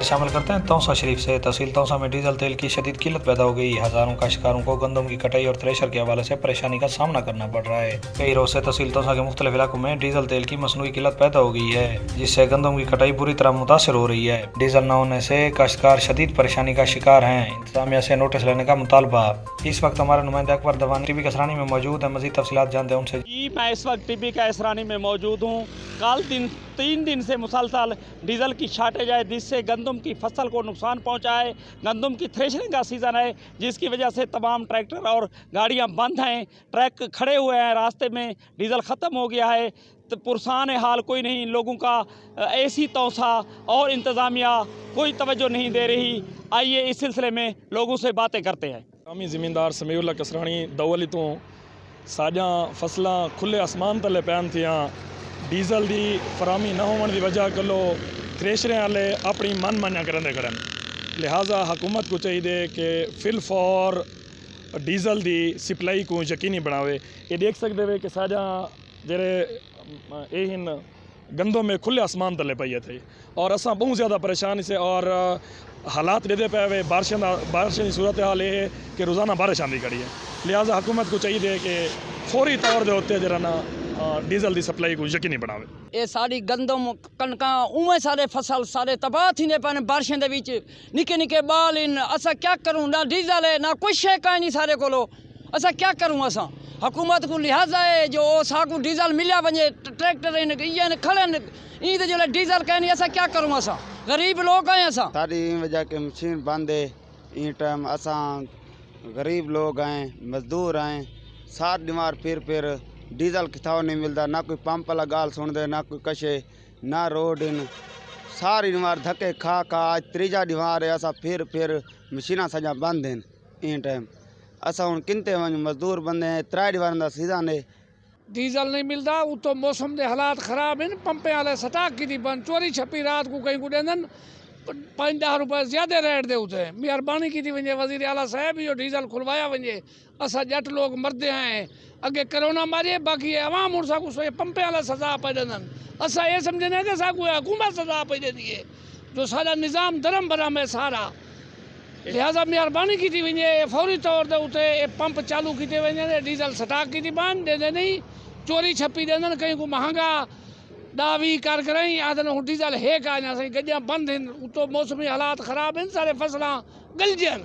शामिल करते हैं तौसा शरीफ से। तहसील तौसा में डीजल तेल की शदीद किल्लत पैदा हो गई। हजारों काश्तकारों को गंदम की कटाई और थ्रेशर के हवाले से परेशानी का सामना करना पड़ रहा है। कई रोज से तहसील तौसा के मुख्तलिफ इलाकों में डीजल तेल की मसनूई किल्लत पैदा हो गई है, जिससे गंदम की कटाई बुरी तरह मुतासर हो रही है। डीजल न होने से काश्तकार शदीद परेशानी का शिकार हैं। इंतजामिया से नोटिस लेने का मुतालबा। इस वक्त हमारे नुमाइंदे अकबर दवानी टीबी कसरानी में मौजूद है। मजीद तफसीलात जानते हैं उनसे। मैं इस वक्त टीबी कसरानी में मौजूद हूँ। कल 3 दिन से मुसलसल डीजल की शार्टेज है, जिससे गंदम की फसल को नुकसान पहुंचा है। गंदम की थ्रेशरिंग का सीज़न है, जिसकी वजह से तमाम ट्रैक्टर और गाड़ियां बंद हैं। ट्रक खड़े हुए हैं, रास्ते में डीजल ख़त्म हो गया है। तो पुरसान हाल कोई नहीं। इन लोगों का ऐसी तौसा और इंतज़ामिया कोई तवज्जो नहीं दे रही। आइए इस सिलसिले में लोगों से बातें करते हैं। आमी ज़मींदार समीउल्ला कसरानी दौली तो साजा फसलां खुले आसमान तले पैन थियां। डीजल की फरामी न होने की वजह कलो थ्रेशरें वाले अपनी मन मान्या करते खड़न। लिहाजा हुकूमत को चाहिए कि फिल फॉर डीजल की सप्लाई को यकीनी बनावे। ये देख सकते हो कि साजा जेरे इन गंदों में खुले आसमान तले पई थे और असा बहुत ज़्यादा परेशान से और हालात देते पे हुए बारिश की सूरत हाल है कि रोज़ाना बारिश आती खड़ी है। लिहाजा हुकूमत को चाहिए कि फौरी तौर के उत्ते जरा ना डीजल की सप्लाई को यकीनी बनावे। ये सारी गंदम कणकां उमें सारे फसल सारे तबाह थींदे पे बारिशें दे विच। निके निके बाल इन असा क्या करूँ, ना डीजल है ना कुछ शे का नहीं सारे कोलो। असा क्या करूँ, असा हुकूमत को लिहाजा है जो साकू डीजल मिलिया वजे ट्रैक्टर इन ये खड़े ई तो जो डीजल कहनी। असा क्या करूँ, असा गरीब लोग हैं। असा सारी वजह के मशीन बंद है। ई टाइम असा गरीब लोग हैं, मजदूर हैं। 7 दीवार फिर डीजल किताब नहीं मिलता, ना कोई पंप वाला गाल सुन दे, ना कोई कशे, ना रोड इन सारी दीवार धक्के खा आज 3 दीवार है। असा फिर मशीना सजा बंद हैं। ई टाइम असा हूँ किनते वन मजदूर बंदे हैं। 3 दीवार का सीजन है, डीजल नहीं मिलता। उतो मौसम के हालात खराब हैं। पंपे वाले स्टाक की बंद, चोरी छपी रात को कहीं को देन 5-10 रुपये ज़्यादा रेट दे उते। मेहरबानी की वे वज़ीर आला साहब जो डीजल खुलवाया वे। असा जट लोग मरते हैं। अगे करोना मारे, बाकी अवाम उन साकू पंपे वाला सजा पे देन। असा ये समझने कि साकू हुकूमत सजा पे दे दी जो सारा निज़ाम धर्म भरम है सारा। लिहाजा मेहरबानी की वे फौरी तौर पर उते पंप चालू किए वे। डीजल स्टाक की बंद दे नहीं, चोरी छपी देन कहीं को महंगा 10-20 कर करें आदन डीजल है का गड्डियाँ बंद हैं। उतो मौसमी हालात खराब हैं, सारे फसलां गलजन।